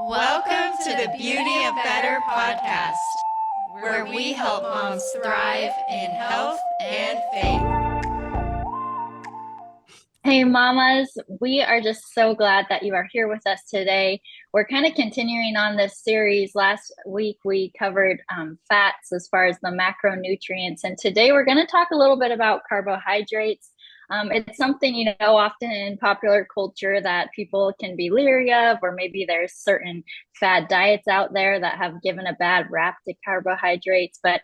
Welcome to the Beauty of Better podcast, where we help moms thrive in health and faith. Hey, mamas, we are just so glad that you are here with us today. We're kind of continuing on this series. Last week, we covered fats as far as the macronutrients, and today we're going to talk a little bit about carbohydrates. It's something, often in popular culture that people can be leery of, or maybe there's certain fad diets out there that have given a bad rap to carbohydrates. But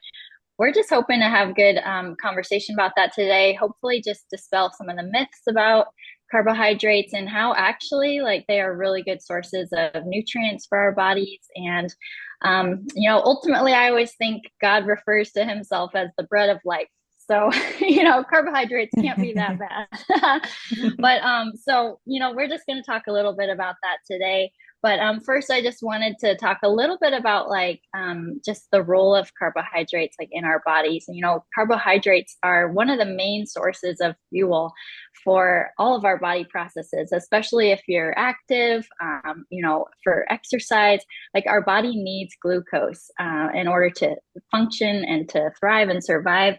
we're just hoping to have good conversation about that today. Hopefully, just dispel some of the myths about carbohydrates and how actually like they are really good sources of nutrients for our bodies. And ultimately, I always think God refers to himself as the bread of life. So, carbohydrates can't be that bad. But we're just going to talk a little bit about that today. But first, I just wanted to talk a little bit about just the role of carbohydrates like in our bodies. And, carbohydrates are one of the main sources of fuel for all of our body processes, especially if you're active, for exercise. Like our body needs glucose in order to function and to thrive and survive.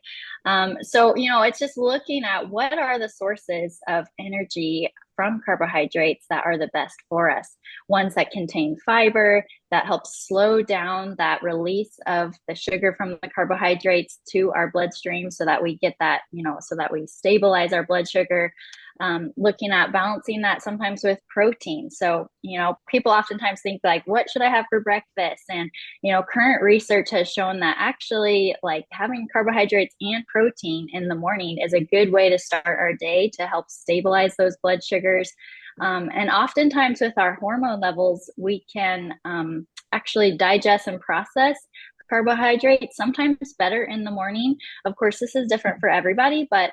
It's just looking at what are the sources of energy from carbohydrates that are the best for us. Ones that contain fiber that help slow down that release of the sugar from the carbohydrates to our bloodstream so that we get that, so that we stabilize our blood sugar. Looking at balancing that sometimes with protein. So, people oftentimes think like, what should I have for breakfast? And, current research has shown that actually like having carbohydrates and protein in the morning is a good way to start our day to help stabilize those blood sugars. And oftentimes with our hormone levels, we can actually digest and process carbohydrates sometimes better in the morning. Of course, this is different for everybody, but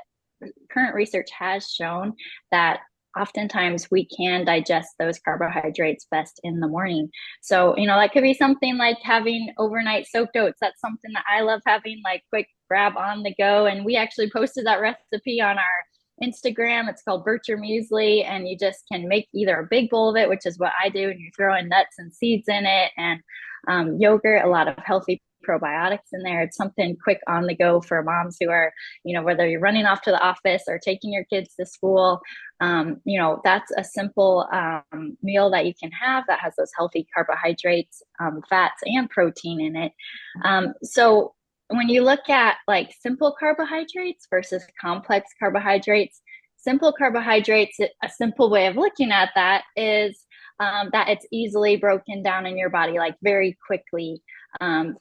current research has shown that oftentimes we can digest those carbohydrates best in the morning. So, that could be something like having overnight soaked oats. That's something that I love having, like quick grab on the go. And we actually posted that recipe on our Instagram. It's called Bircher Muesli, and you just can make either a big bowl of it, which is what I do, and you throw in nuts and seeds in it, and yogurt, a lot of healthy probiotics in there. It's something quick on the go for moms who are, whether you're running off to the office or taking your kids to school. That's a simple meal that you can have that has those healthy carbohydrates, fats, and protein in it. So when you look at like simple carbohydrates versus complex carbohydrates, simple carbohydrates, a simple way of looking at that is that it's easily broken down in your body, like very quickly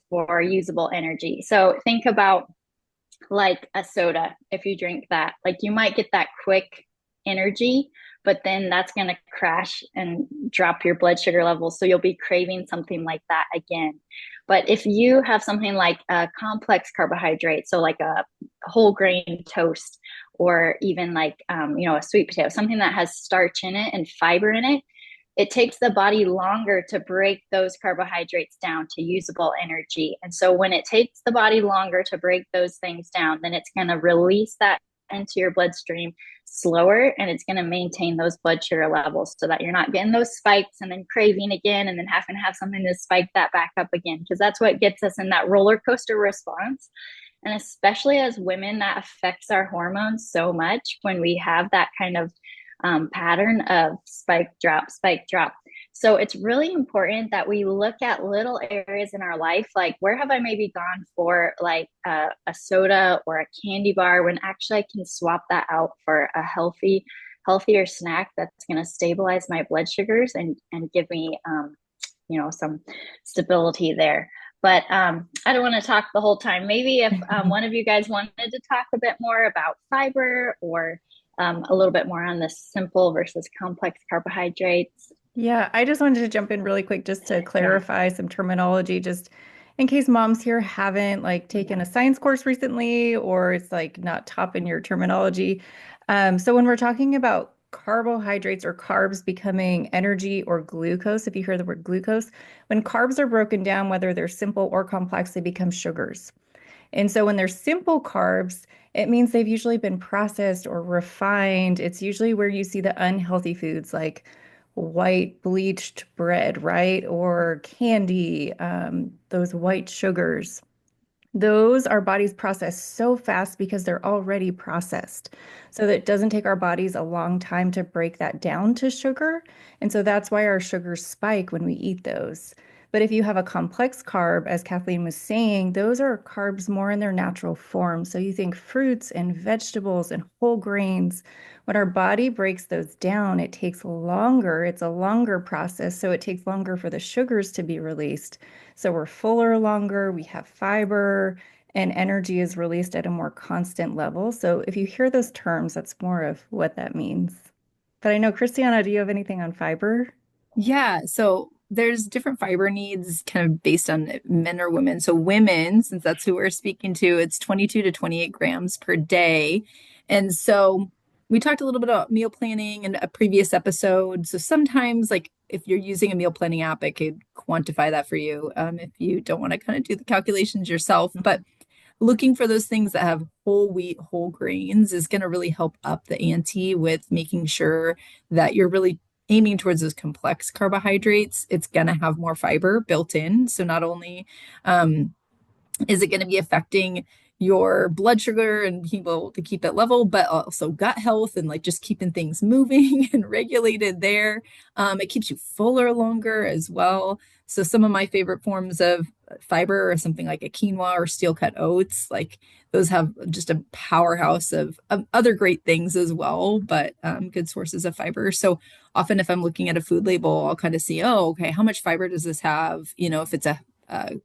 for usable energy. So think about like a soda. If you drink that, like you might get that quick energy, but then that's going to crash and drop your blood sugar levels. So you'll be craving something like that again. But if you have something like a complex carbohydrate, so like a whole grain toast, or even like, a sweet potato, something that has starch in it and fiber in it, it takes the body longer to break those carbohydrates down to usable energy. And so when it takes the body longer to break those things down, then it's going to release that into your bloodstream slower, and it's going to maintain those blood sugar levels so that you're not getting those spikes and then craving again and then having to have something to spike that back up again, because that's what gets us in that roller coaster response. And especially as women, that affects our hormones so much when we have that kind of pattern of spike, drop, spike, drop. So it's really important that we look at little areas in our life, like where have I maybe gone for like a soda or a candy bar, when actually I can swap that out for a healthier snack that's going to stabilize my blood sugars and give me, some stability there. But I don't want to talk the whole time. Maybe if one of you guys wanted to talk a bit more about fiber, or a little bit more on the simple versus complex carbohydrates. Yeah, I just wanted to jump in really quick just to clarify some terminology, just in case moms here haven't like taken a science course recently, or it's like not top in your terminology. So when we're talking about carbohydrates or carbs becoming energy or glucose, if you hear the word glucose, when carbs are broken down, whether they're simple or complex, they become sugars. And so when they're simple carbs, it means they've usually been processed or refined. It's usually where you see the unhealthy foods like white bleached bread, right? Or candy, those white sugars. Those our bodies process so fast because they're already processed. So that it doesn't take our bodies a long time to break that down to sugar. And so that's why our sugars spike when we eat those. But if you have a complex carb, as Kathleen was saying, those are carbs more in their natural form. So you think fruits and vegetables and whole grains. When our body breaks those down, it takes longer. It's a longer process. So it takes longer for the sugars to be released. So we're fuller longer, we have fiber, and energy is released at a more constant level. So if you hear those terms, that's more of what that means. But I know, Christiana, do you have anything on fiber? Yeah, so there's different fiber needs kind of based on men or women. So women, since that's who we're speaking to, it's 22 to 28 grams per day. And so we talked a little bit about meal planning in a previous episode. So sometimes, like if you're using a meal planning app, it could quantify that for you if you don't want to kind of do the calculations yourself. But looking for those things that have whole wheat, whole grains is going to really help up the ante with making sure that you're really aiming towards those complex carbohydrates. It's going to have more fiber built in. So not only um, is it going to be affecting your blood sugar and being able to keep it level, but also gut health and like just keeping things moving and regulated there. It keeps you fuller longer as well. So some of my favorite forms of fiber are something like a quinoa or steel cut oats. Like those have just a powerhouse of other great things as well, but good sources of fiber. So often if I'm looking at a food label, I'll kind of see, oh, okay, how much fiber does this have? You know, if it's a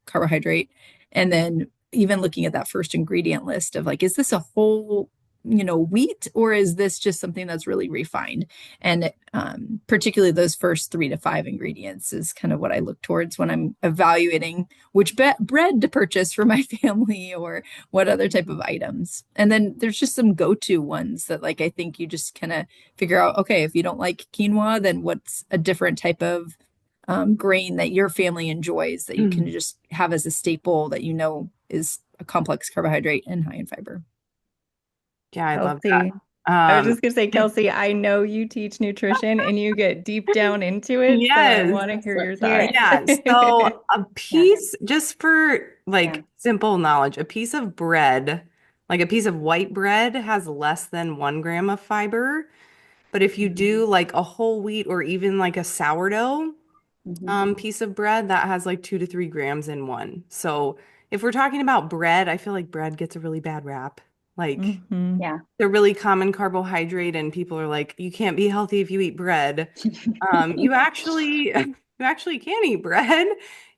carbohydrate, and then even looking at that first ingredient list of like, is this a whole, wheat, or is this just something that's really refined? And particularly those first 3 to 5 ingredients is kind of what I look towards when I'm evaluating which bread to purchase for my family or what other type of items. And then there's just some go-to ones that like I think you just kind of figure out, okay, if you don't like quinoa, then what's a different type of grain that your family enjoys that you can just have as a staple that you know is a complex carbohydrate and high in fiber. Yeah, I love that. Kelsey. I was just going to say, Kelsey, I know you teach nutrition and you get deep down into it. So I Yes. want to hear your Let's hear thoughts. it. Yeah. So a piece, just for like Yeah. simple knowledge, a piece of bread, like a piece of white bread has less than 1 gram of fiber. But if you do like a whole wheat or even like a sourdough piece of bread, that has like 2 to 3 grams in one. So if we're talking about bread, I feel like bread gets a really bad rap. Like Mhm. Yeah. they're really common carbohydrate, and people are like, you can't be healthy if you eat bread. You actually you actually can eat bread.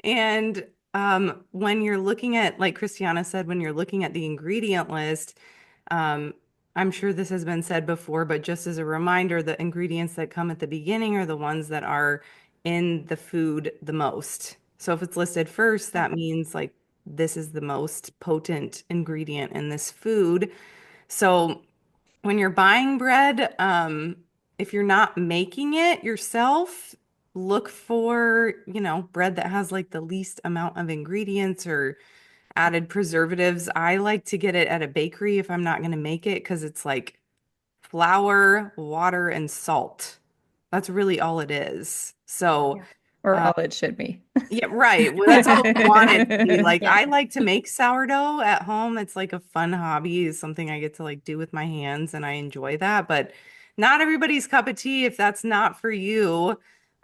And when you're looking at, like Christiana said, when you're looking at the ingredient list, um, I'm sure this has been said before, but just as a reminder, the ingredients that come at the beginning are the ones that are in the food the most. So if it's listed first, that means like this is the most potent ingredient in this food. So when you're buying bread, if you're not making it yourself, look for, bread that has like the least amount of ingredients or added preservatives. I like to get it at a bakery if I'm not going to make it because it's like flour, water, and salt. That's really all it is. So, Yeah. Or uh, all it should be. yeah, right. Well, that's all we want it to be. Like, Yeah. I like to make sourdough at home. It's like a fun hobby, is something I get to like do with my hands, and I enjoy that. But not everybody's cup of tea. If that's not for you,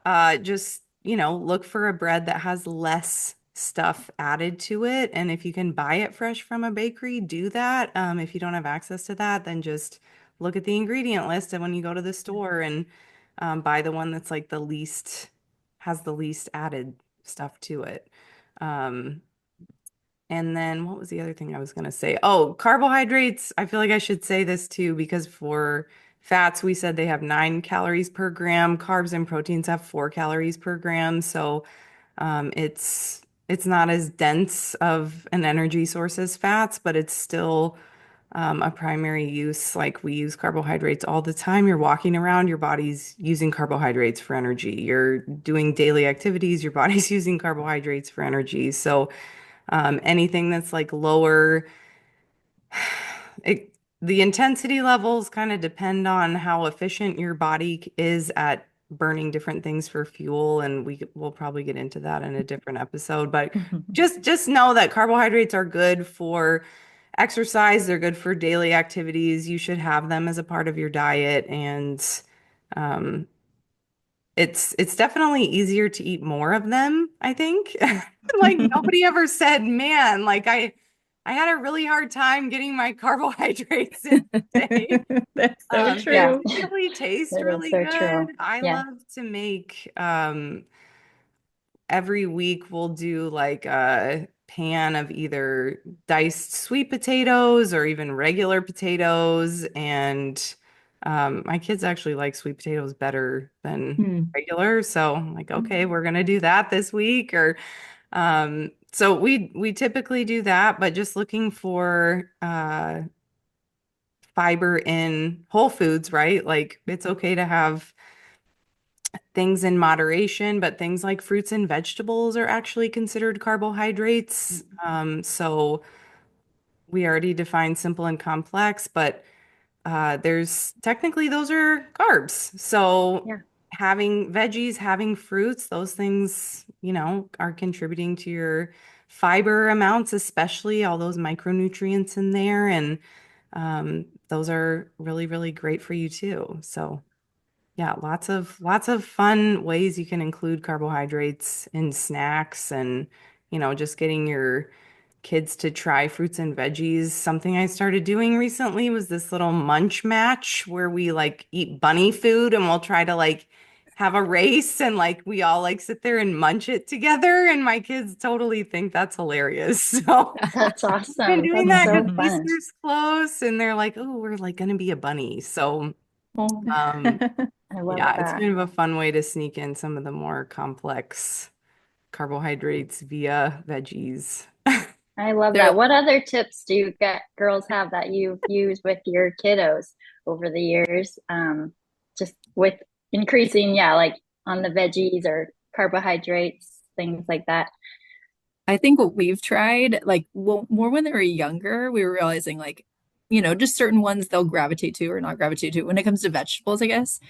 just, look for a bread that has less stuff added to it. And if you can buy it fresh from a bakery, do that. If you don't have access to that, then just look at the ingredient list and when you go to the store and buy the one that's like the least has the least added stuff to it. Um, and then what was the other thing I was going to say? Oh, carbohydrates. I feel like I should say this too, because for fats, we said they have 9 calories per gram. Carbs and proteins have 4 calories per gram. So it's not as dense of an energy source as fats, but it's still a primary use. Like we use carbohydrates all the time. You're walking around, your body's using carbohydrates for energy. You're doing daily activities, your body's using carbohydrates for energy. So anything that's like lower, the intensity levels kind of depend on how efficient your body is at burning different things for fuel, and we'll probably get into that in a different episode. But just know that carbohydrates are good for exercise, they're good for daily activities. You should have them as a part of your diet, and um, it's definitely easier to eat more of them, I think. Like nobody ever said, man, like I had a really hard time getting my carbohydrates in today. That's so They Yeah. true. typically taste That is really so good. true. I Yeah. love to make every week we'll do like a pan of either diced sweet potatoes or even regular potatoes. And my kids actually like sweet potatoes better than Hmm. regular. So I'm like, okay, we're gonna do that this week. Or so we typically do that, but just looking for fiber in whole foods, right? Like it's okay to have things in moderation, but things like fruits and vegetables are actually considered carbohydrates. So we already defined simple and complex, but there's technically those are carbs. So Yeah. having veggies, having fruits, those things, are contributing to your fiber amounts, especially all those micronutrients in there. And those are really, really great for you too. So yeah, lots of fun ways you can include carbohydrates in snacks and, just getting your kids to try fruits and veggies. Something I started doing recently was this little munch match where we like eat bunny food and we'll try to like have a race and like we all like sit there and munch it together and my kids totally think that's hilarious. So That's been awesome. doing That's that so because fun. Easter's close and they're like, oh, we're like gonna be a bunny. So Oh, um I love yeah, it's that. kind of a fun way to sneak in some of the more complex carbohydrates via veggies. I love there, that. What other tips do you get girls have that you've used with your kiddos over the years? Just with increasing, yeah, like on the veggies or carbohydrates, things like that. I think what we've tried, like more when they were younger, we were realizing like, just certain ones they'll gravitate to or not gravitate to when it comes to vegetables, I guess,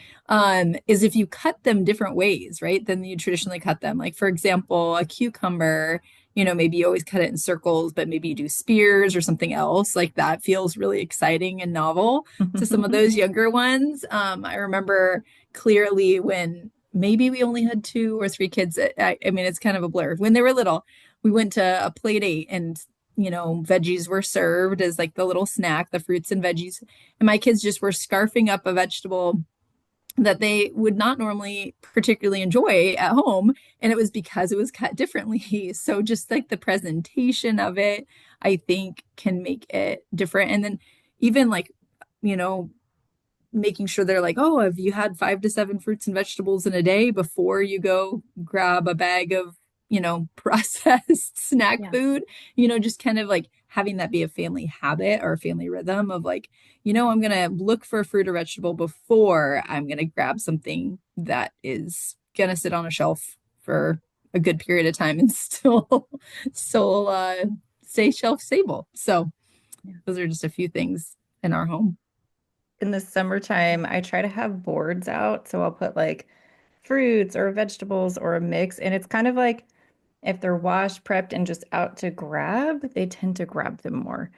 is if you cut them different ways, right, than you traditionally cut them. Like, for example, a cucumber, maybe you always cut it in circles, but maybe you do spears or something else. Like that feels really exciting and novel to some of those younger ones. I remember clearly when maybe we only had 2 or 3 kids. I mean, it's kind of a blur. When they were little, we went to a play date and veggies were served as like the little snack, the fruits and veggies, and my kids just were scarfing up a vegetable that they would not normally particularly enjoy at home, and it was because it was cut differently. So just like the presentation of it, I think can make it different. And then even like, you know making sure they're like, oh, have you had 5 to 7 fruits and vegetables in a day before you go grab a bag of, processed snack Yeah. food, just kind of like having that be a family habit or a family rhythm of like, I'm going to look for a fruit or vegetable before I'm going to grab something that is going to sit on a shelf for a good period of time and still stay shelf stable. So Yeah. those are just a few things in our home. In the summertime, I try to have boards out. So I'll put like fruits or vegetables or a mix. And it's kind of like if they're washed, prepped, and just out to grab, they tend to grab them more.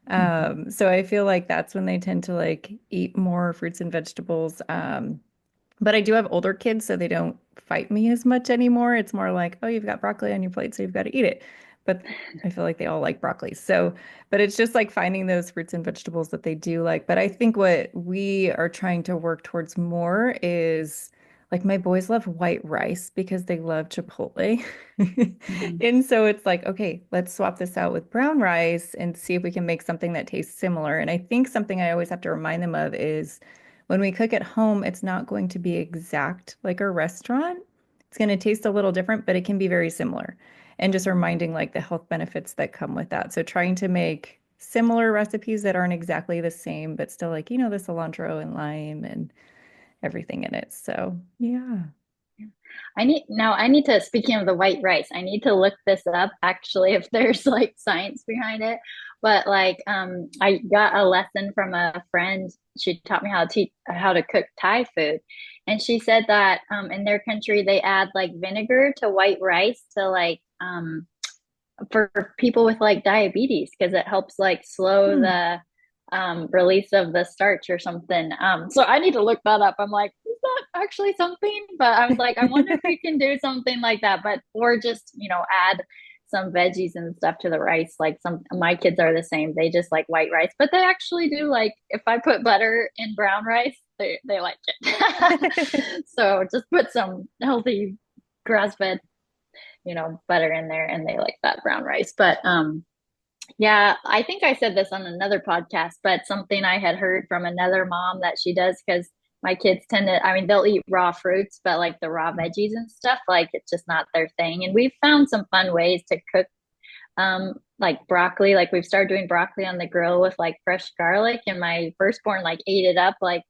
So I feel like that's when they tend to like eat more fruits and vegetables. But I do have older kids, so they don't fight me as much anymore. It's more like, oh, you've got broccoli on your plate, so you've got to eat it. But I feel like they all like broccoli. So, but it's just like finding those fruits and vegetables that they do like. But I think what we are trying to work towards more is like my boys love white rice because they love Chipotle. Mhm. And so it's like, okay, let's swap this out with brown rice and see if we can make something that tastes similar. And I think something I always have to remind them of is when we cook at home, it's not going to be exact like a restaurant. It's going to taste a little different, but it can be very similar. And just reminding like the health benefits that come with that. So trying to make similar recipes that aren't exactly the same, but still like, the cilantro and lime and everything in it. So yeah. I need to, speaking of the white rice, I need to look this up actually if there's like science behind it. But like I got a lesson from a friend. She taught me how to cook Thai food. And she said that in their country they add like vinegar to white rice to like for people with like diabetes because it helps like slow the release of the starch or something. So I need to look that up. I'm like, is that actually something? But I was like, I wonder if you can do something like that, but or just, you know, add some veggies and stuff to the rice. Like some my kids are the same. They just like white rice, but they actually do like if I put butter in brown rice, they like it. So just put some healthy grass fed, you know, butter in there and they like that brown rice. But yeah, I think I said this on another podcast, but something I had heard from another mom that she does because my kids tend to, I mean, they'll eat raw fruits, but like the raw veggies and stuff, like it's just not their thing. And we've found some fun ways to cook like broccoli. Like we've started doing broccoli on the grill with like fresh garlic, and my firstborn like ate it up like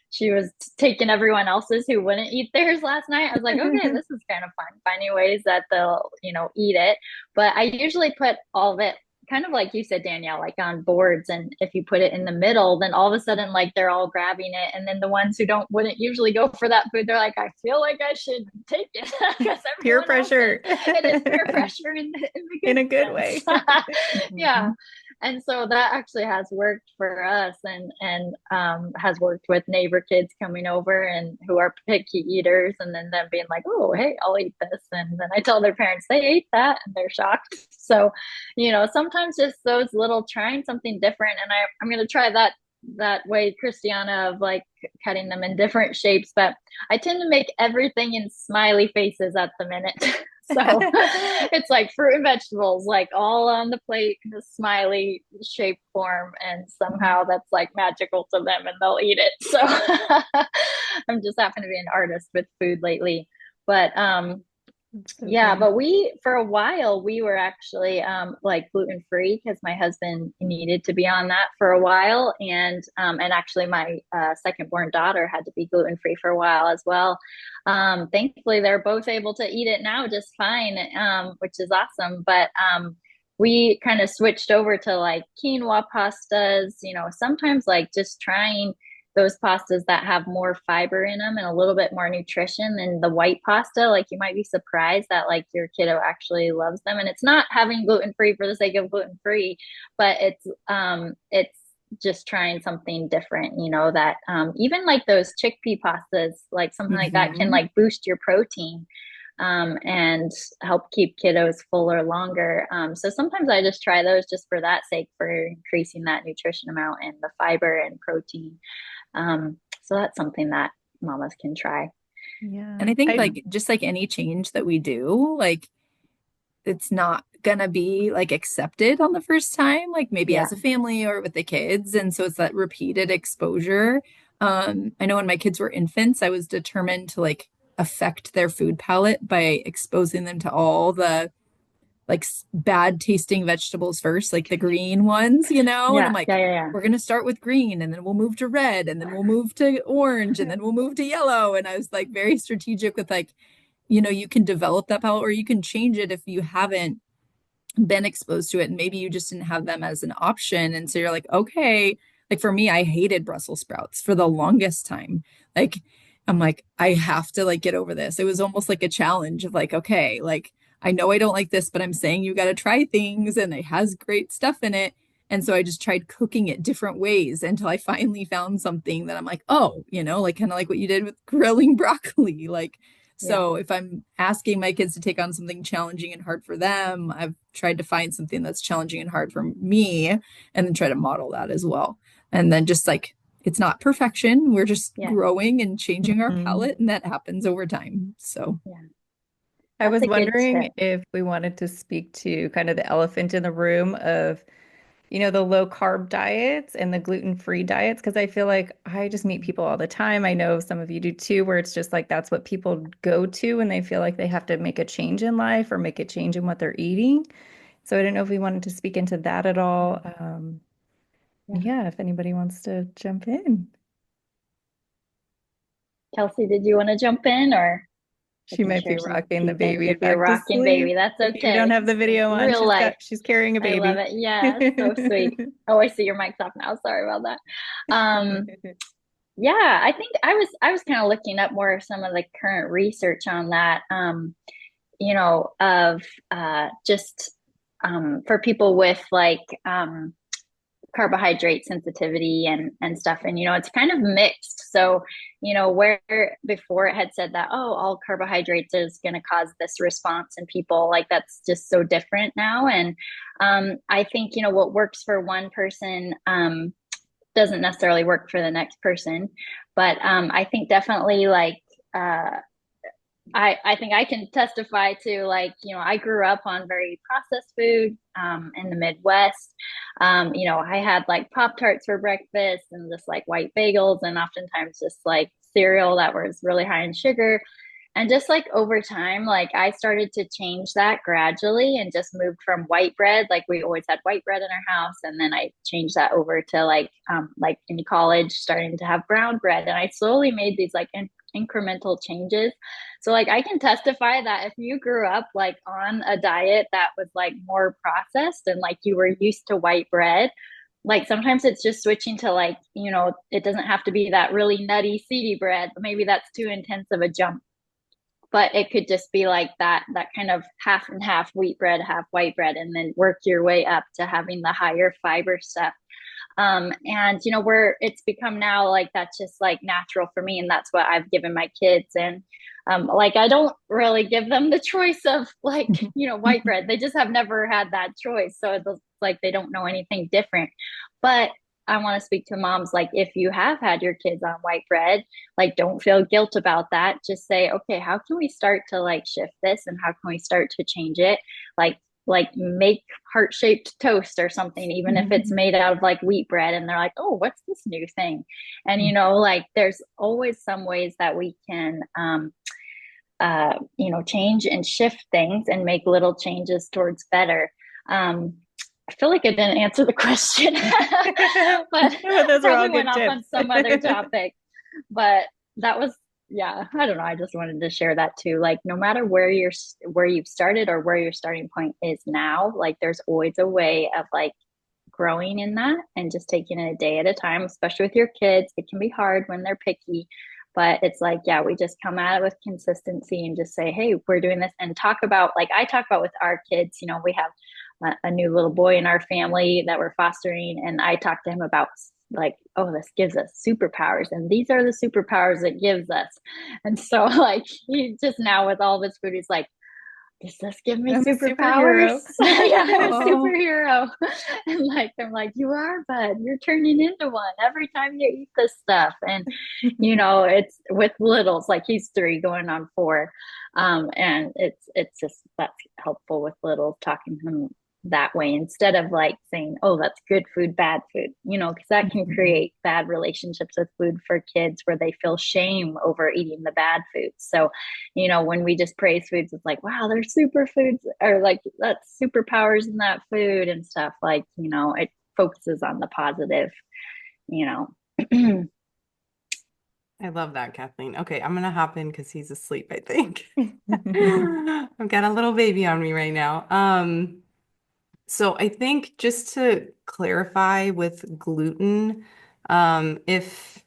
she was taking everyone else's who wouldn't eat theirs last night. I was like, okay, this is kind of fun, finding ways that they'll, you know, eat it. But I usually put all of it kind of like you said, Danielle, like on boards. And if you put it in the middle, then all of a sudden, like they're all grabbing it. And then the ones who wouldn't usually go for that food, they're like, I feel like I should take it because Peer pressure. It is peer pressure in a good way. Yeah. And so that actually has worked for us and has worked with neighbor kids coming over and who are picky eaters and then them being like, oh, hey, I'll eat this. And then I tell their parents they ate that and they're shocked. So, you know, sometimes just those little trying something different. And I'm going to try that way, Christiana, of like cutting them in different shapes. But I tend to make everything in smiley faces at the minute. So it's like fruit and vegetables, like all on the plate in a smiley shape form. And somehow that's like magical to them and they'll eat it. So I'm just happen to be an artist with food lately. But So yeah, good. but for a while we were actually like gluten free because my husband needed to be on that for a while, and actually my second born daughter had to be gluten free for a while as well. Thankfully, they're both able to eat it now just fine, which is awesome. But we kind of switched over to like quinoa pastas. You know, sometimes like just trying those pastas that have more fiber in them and a little bit more nutrition than the white pasta. Like you might be surprised that like your kiddo actually loves them. And it's not having gluten free for the sake of gluten free, but it's just trying something different, you know, that even like those chickpea pastas, like something like that can like boost your protein and help keep kiddos fuller longer. So sometimes I just try those just for that sake, for increasing that nutrition amount and the fiber and protein. So that's something that mamas can try. Yeah. And I think like just like any change that we do, like it's not gonna be like accepted on the first time, like maybe as a family or with the kids. And so it's that repeated exposure. I know when my kids were infants, I was determined to like affect their food palate by exposing them to all the like bad tasting vegetables first, like the green ones, you know? And I'm like, we're going to start with green and then we'll move to red and then we'll move to orange and then we'll move to yellow. And I was like very strategic with like, you know, you can develop that palate or you can change it if you haven't been exposed to it and maybe you just didn't have them as an option. And so you're like, okay, like for me, I hated Brussels sprouts for the longest time. Like, I'm like, I have to like get over this. It was almost like a challenge of like, okay, like I know I don't like this, but I'm saying you got to try things and it has great stuff in it. And so I just tried cooking it different ways until I finally found something that I'm like, oh, you know, like kind of like what you did with grilling broccoli. Like, so if I'm asking my kids to take on something challenging and hard for them, I've tried to find something that's challenging and hard for me and then try to model that as well. And then just like, it's not perfection. We're just growing and changing our palate, and that happens over time. So I was wondering if we wanted to speak to kind of the elephant in the room of, you know, the low carb diets and the gluten-free diets, because I feel like I just meet people all the time. I know some of you do too, where it's just like that's what people go to when they feel like they have to make a change in life or make a change in what they're eating. So I don't know if we wanted to speak into that at all. Yeah, if anybody wants to jump in. Kelsey, did you want to jump in or? I She can might be share some rocking the key things baby if you're back to rocking baby. sleep. That's If you don't okay. have the video on, Real life. she's carrying a I love baby. it. Yeah, so sweet. Oh, I see your mic's off now. Sorry about that. Yeah, I think I was kind of looking up more of some of the current research on that. Of just for people with like carbohydrate sensitivity and stuff. And, it's kind of mixed. So, where before it had said that, oh, all carbohydrates is going to cause this response in people, like that's just so different now. And I think, what works for one person doesn't necessarily work for the next person. But I think definitely like, I think I can testify to like, I grew up on very processed food in the Midwest. I had like Pop Tarts for breakfast and just like white bagels and oftentimes just like cereal that was really high in sugar. And just like over time, like I started to change that gradually and just moved from white bread. Like we always had white bread in our house. And then I changed that over to like in college, starting to have brown bread. And I slowly made these like incremental changes. So like I can testify that if you grew up like on a diet that was like more processed and like you were used to white bread, like sometimes it's just switching to like, it doesn't have to be that really nutty seedy bread. Maybe that's too intense of a jump, but it could just be like that kind of half and half wheat bread, half white bread, and then work your way up to having the higher fiber stuff. And where it's become now like that's just like natural for me, and that's what I've given my kids. And like I don't really give them the choice of like white bread. They just have never had that choice, so it's like they don't know anything different. But I want to speak to moms, like if you have had your kids on white bread, like don't feel guilt about that. Just say, okay, how can we start to like shift this, and how can we start to change it? Like make heart-shaped toast or something, even if it's made out of like wheat bread, and they're like, oh, what's this new thing? And like there's always some ways that we can change and shift things and make little changes towards better. I feel like I didn't answer the question, but those are all probably good went off tips. on some other topic. But that was, yeah, I don't know. I just wanted to share that too. Like, no matter where you've started or where your starting point is now, like, there's always a way of like growing in that and just taking it a day at a time. Especially with your kids, it can be hard when they're picky. But it's like, yeah, we just come at it with consistency and just say, hey, we're doing this, and talk about, like I talk about with our kids, we have a new little boy in our family that we're fostering. And I talk to him about like, oh, this gives us superpowers. And these are the superpowers it gives us. And so like he just now with all of his food, he's like, does this give me I'm a superpowers? superhero. Yeah, I'm a Oh. superhero. And like, I'm like, you are, bud. You're turning into one every time you eat this stuff. And, it's with littles, like he's 3 going on 4. And it's just, that's helpful with littles, talking to him that way instead of like saying, oh, that's good food, bad food, because that can create bad relationships with food for kids where they feel shame over eating the bad foods. So, when we just praise foods, it's like, wow, there's superfoods, or like that's superpowers in that food and stuff. Like, it focuses on the positive, I love that, Kathleen. Okay, I'm gonna hop in because he's asleep, I think. I've got a little baby on me right now. So I think just to clarify with gluten, if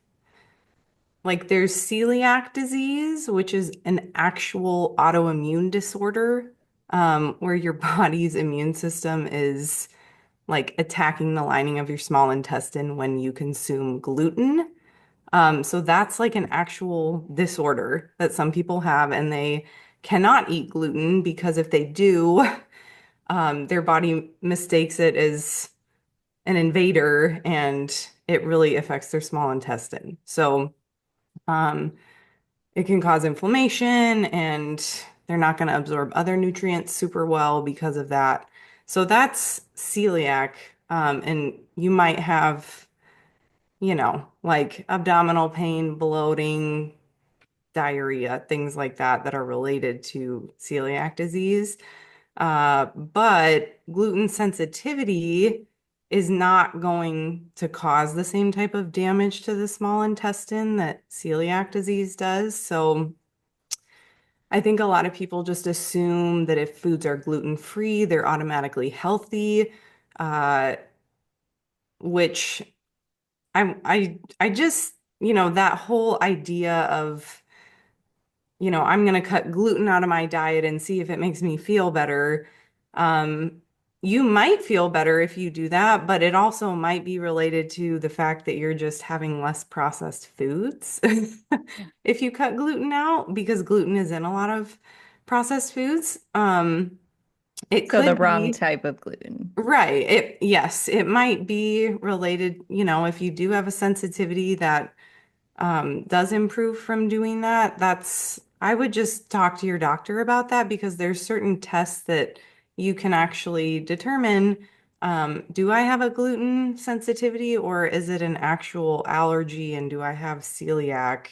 like there's celiac disease, which is an actual autoimmune disorder, where your body's immune system is like attacking the lining of your small intestine when you consume gluten. So that's like an actual disorder that some people have, and they cannot eat gluten because if they do, their body mistakes it as an invader and it really affects their small intestine. So um, it can cause inflammation and they're not going to absorb other nutrients super well because of that. So that's celiac. And you might have, like abdominal pain, bloating, diarrhea, things like that that are related to celiac disease. But gluten sensitivity is not going to cause the same type of damage to the small intestine that celiac disease does. So I think a lot of people just assume that if foods are gluten-free, they're automatically healthy, uh, which I just, that whole idea of, I'm going to cut gluten out of my diet and see if it makes me feel better. Um, you might feel better if you do that, but it also might be related to the fact that you're just having less processed foods if you cut gluten out, because gluten is in a lot of processed foods. It So the could wrong be. type of gluten. Right. Yes, it might be related, if you do have a sensitivity that does improve from doing that, I would just talk to your doctor about that, because there's certain tests that you can actually determine, do I have a gluten sensitivity, or is it an actual allergy, and do I have celiac?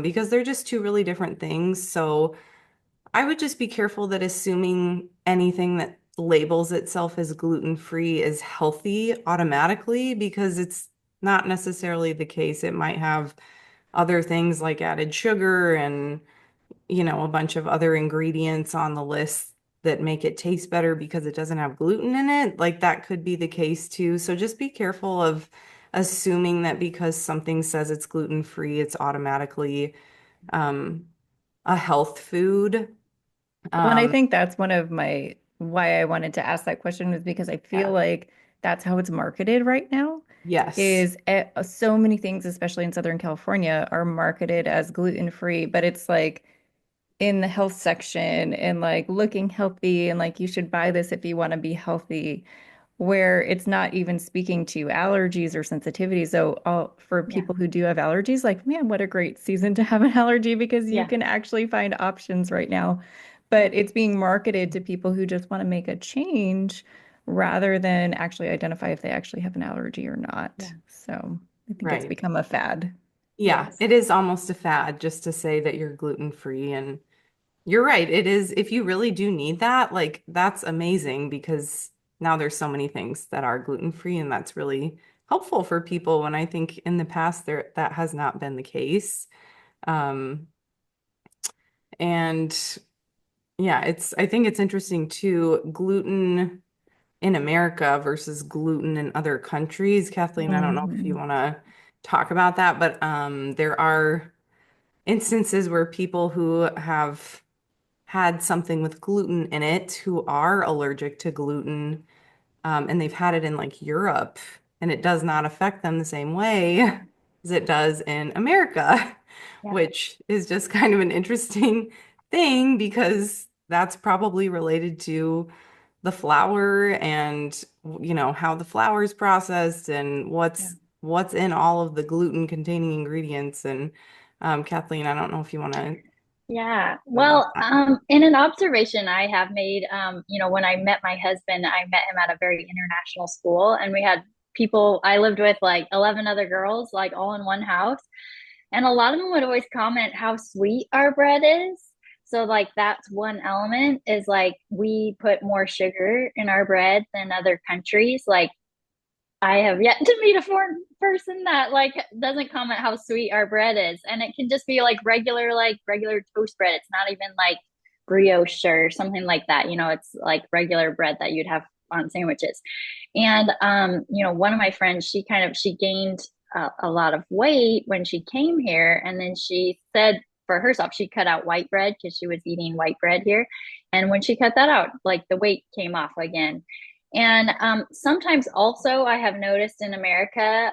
Because they're just two really different things. So I would just be careful that assuming anything that labels itself as gluten-free is healthy automatically, because it's not necessarily the case. It might have other things like added sugar and, a bunch of other ingredients on the list that make it taste better because it doesn't have gluten in it. Like that could be the case too. So just be careful of assuming that because something says it's gluten-free, it's automatically um, a health food. Well, and I Um, think that's one of my why I wanted to ask that question was because I feel yeah. like that's how it's marketed right now. Yes. Is so many things, especially in Southern California, are marketed as gluten-free, but it's like in the health section and like looking healthy and like you should buy this if you want to be healthy, where it's not even speaking to allergies or sensitivities. So for Yeah. people who do have allergies, like, man, what a great season to have an allergy because you Yeah. can actually find options right now. But it's being marketed to people who just want to make a change rather than actually identify if they actually have an allergy or not. Yeah. So I think it's Right. become a fad. Yeah, Yes. it is almost a fad just to say that you're gluten-free. And you're right. It is. If you really do need that, like that's amazing, because now there's so many things that are gluten-free, and that's really helpful for people, when I think in the past that has not been the case. Um, and yeah, I think it's interesting too, gluten in America versus gluten in other countries. Kathleen, I don't know if you Mhm. want to talk about that, but there are instances where people who have had something with gluten in it, who are allergic to gluten, and they've had it in like Europe, and it does not affect them the same way as it does in America, Yeah. which is just kind of an interesting thing, because that's probably related to the flour and, how the flour is processed, and Yeah. what's in all of the gluten containing ingredients. And Kathleen, I don't know if you want to Yeah. about Well, that. in an observation I have made, when I met my husband, I met him at a very international school, and we had people, I lived with like 11 other girls, like all in one house. And a lot of them would always comment how sweet our bread is. So, like, that's one element is like we put more sugar in our bread than other countries. Like, I have yet to meet a foreign person that like doesn't comment how sweet our bread is. And it can just be like regular toast bread. It's not even like brioche or something like that. It's like regular bread that you'd have on sandwiches. And one of my friends, she gained a lot of weight when she came here, and then she said for herself she cut out white bread because she was eating white bread here, and when she cut that out, like the weight came off again. And sometimes also I have noticed in America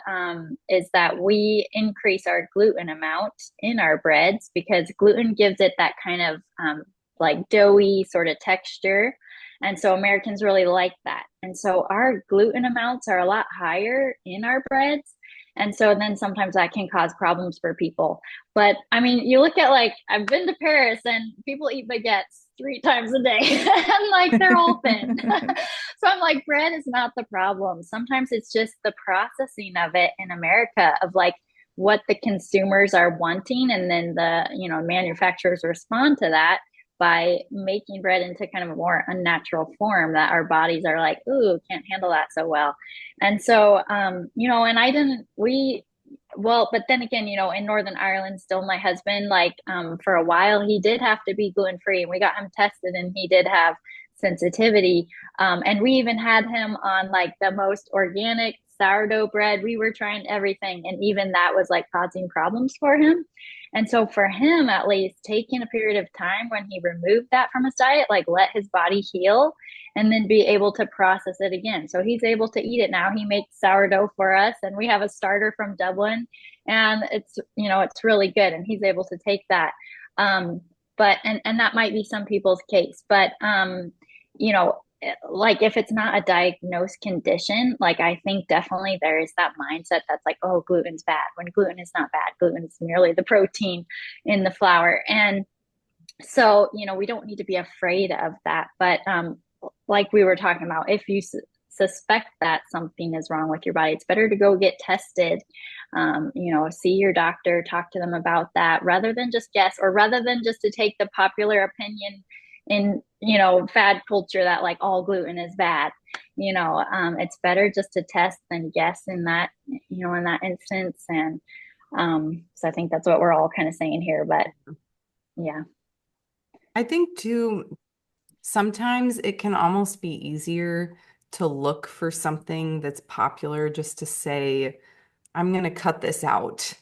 is that we increase our gluten amount in our breads because gluten gives it that kind of like doughy sort of texture. And so Americans really like that. And so our gluten amounts are a lot higher in our breads. And so then sometimes that can cause problems for people. But I mean, you look at like, I've been to Paris and people eat baguettes 3 times a day and like they're all thin. So I'm like, bread is not the problem. Sometimes it's just the processing of it in America of like what the consumers are wanting. And then manufacturers respond to that by making bread into kind of a more unnatural form that our bodies are like, ooh, can't handle that so well. And so, and well, but then again, in Northern Ireland, still my husband, like, for a while, he did have to be gluten-free, and we got him tested and he did have sensitivity. And we even had him on like the most organic sourdough bread. We were trying everything, and even that was like causing problems for him. And so for him, at least, taking a period of time when he removed that from his diet, like let his body heal and then be able to process it again. So he's able to eat it now. He makes sourdough for us, and we have a starter from Dublin, and it's really good, and he's able to take that. But and that might be some people's case, but you know, like if it's not a diagnosed condition, like I think definitely there is that mindset that's like, oh, gluten's bad, when gluten is not bad. Gluten is merely the protein in the flour. And so, we don't need to be afraid of that. But like we were talking about, if you suspect that something is wrong with your body, it's better to go get tested. See your doctor, talk to them about that, rather than just guess, or rather than just to take the popular opinion in fad culture that like all gluten is bad. It's better just to test than guess in that instance. And so I think that's what we're all kind of saying here. But yeah, I think too, sometimes it can almost be easier to look for something that's popular just to say, I'm going to cut this out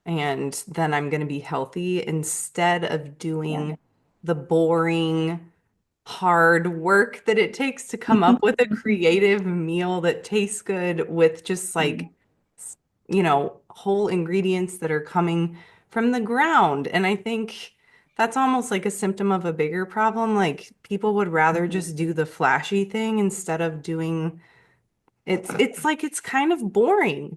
and then I'm going to be healthy, instead of doing the boring, hard work that it takes to come up with a creative meal that tastes good with just like, whole ingredients that are coming from the ground. And I think that's almost like a symptom of a bigger problem. Like people would rather just do the flashy thing instead of doing it's like it's kind of boring.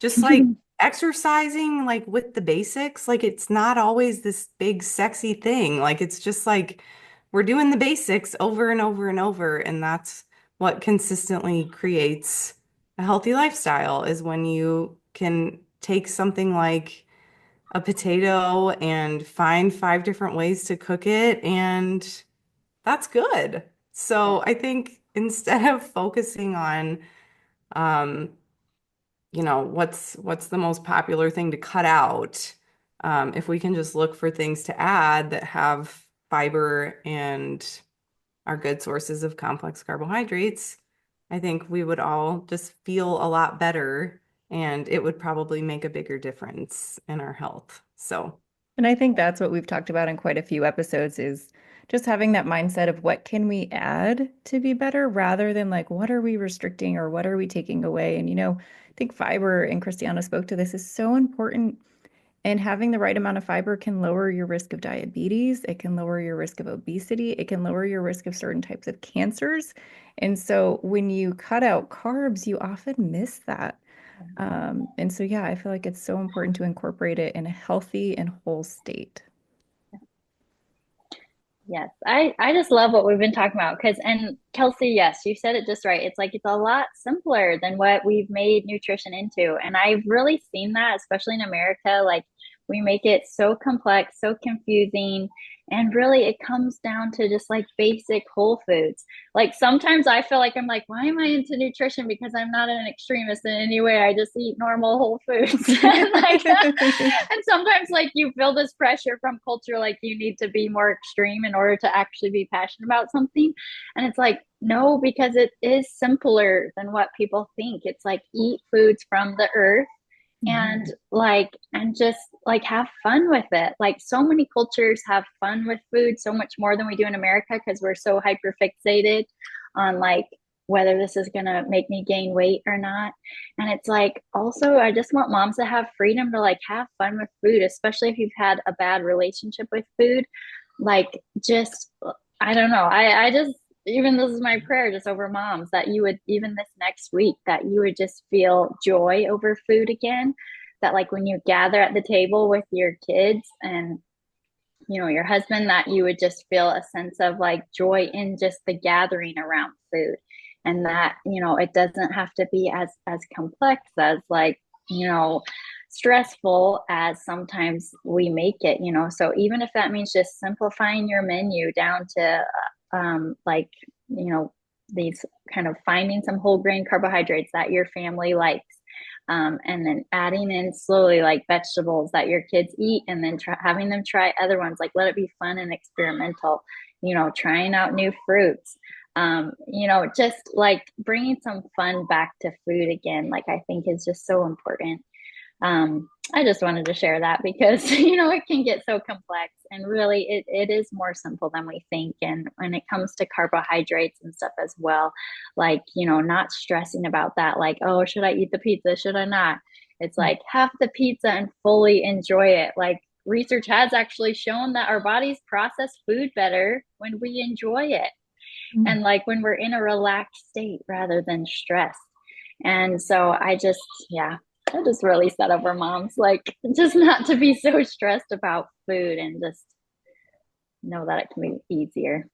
Just like exercising like with the basics, like it's not always this big sexy thing. Like it's just like we're doing the basics over and over and over, and that's what consistently creates a healthy lifestyle, is when you can take something like a potato and find 5 different ways to cook it, and that's good. So I think instead of focusing on um, what's the most popular thing to cut out, if we can just look for things to add that have fiber and are good sources of complex carbohydrates, I think we would all just feel a lot better, and it would probably make a bigger difference in our health. So, And I think that's what we've talked about in quite a few episodes, is just having that mindset of what can we add to be better, rather than like, what are we restricting or what are we taking away? And, I think fiber, and Christiana spoke to this, is so important. And having the right amount of fiber can lower your risk of diabetes. It can lower your risk of obesity. It can lower your risk of certain types of cancers. And so when you cut out carbs, you often miss that. And so, yeah, I feel like it's so important to incorporate it in a healthy and whole state. yes, I just love what we've been talking about, and Kelsey, yes, you said it just right. It's like it's a lot simpler than what we've made nutrition into. And I've really seen that, especially in America. Like we make it so complex, so confusing. And really, it comes down to just like basic whole foods. Like sometimes I feel like I'm like, why am I into nutrition? Because I'm not an extremist in any way. I just eat normal whole foods. And sometimes like you feel this pressure from culture, like you need to be more extreme in order to actually be passionate about something. And it's like, no, because it is simpler than what people think. It's like eat foods from the earth and just like have fun with it. Like so many cultures have fun with food so much more than we do in America, because we're so hyper fixated on like whether this is going to make me gain weight or not. And it's like, also, I just want moms to have freedom to like have fun with food, especially if you've had a bad relationship with food. Like just, I don't know. I just, even this is my prayer just over moms, that you would, even this next week, that you would just feel joy over food again. That like when you gather at the table with your kids and your husband, that you would just feel a sense of like joy in just the gathering around food. And that it doesn't have to be as complex, as like stressful as sometimes we make it. So even if that means just simplifying your menu down to like these kind of finding some whole grain carbohydrates that your family likes, and then adding in slowly like vegetables that your kids eat, and then having them try other ones. Like, let it be fun and experimental, trying out new fruits. Just like bringing some fun back to food again, like I think is just so important. I just wanted to share that because, it can get so complex, and really it is more simple than we think. And when it comes to carbohydrates and stuff as well, like, not stressing about that, like, oh, should I eat the pizza? Should I not? It's like, have the pizza and fully enjoy it. Like, research has actually shown that our bodies process food better when we enjoy it. And like when we're in a relaxed state rather than stressed. And so I just really set over moms, like, just not to be so stressed about food and just know that it can be easier.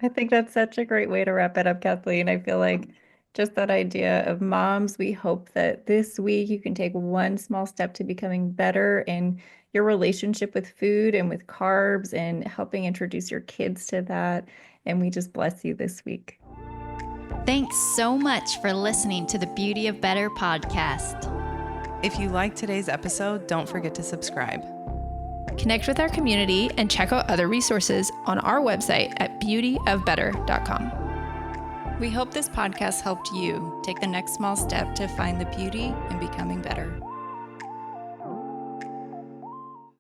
I think that's such a great way to wrap it up, Kathleen. I feel like just that idea of moms, we hope that this week you can take one small step to becoming better in your relationship with food and with carbs and helping introduce your kids to that. And we just bless you this week. Thanks so much for listening to the Beauty of Better podcast. If you liked today's episode, don't forget to subscribe. Connect with our community and check out other resources on our website at beautyofbetter.com. We hope this podcast helped you take the next small step to find the beauty in becoming better.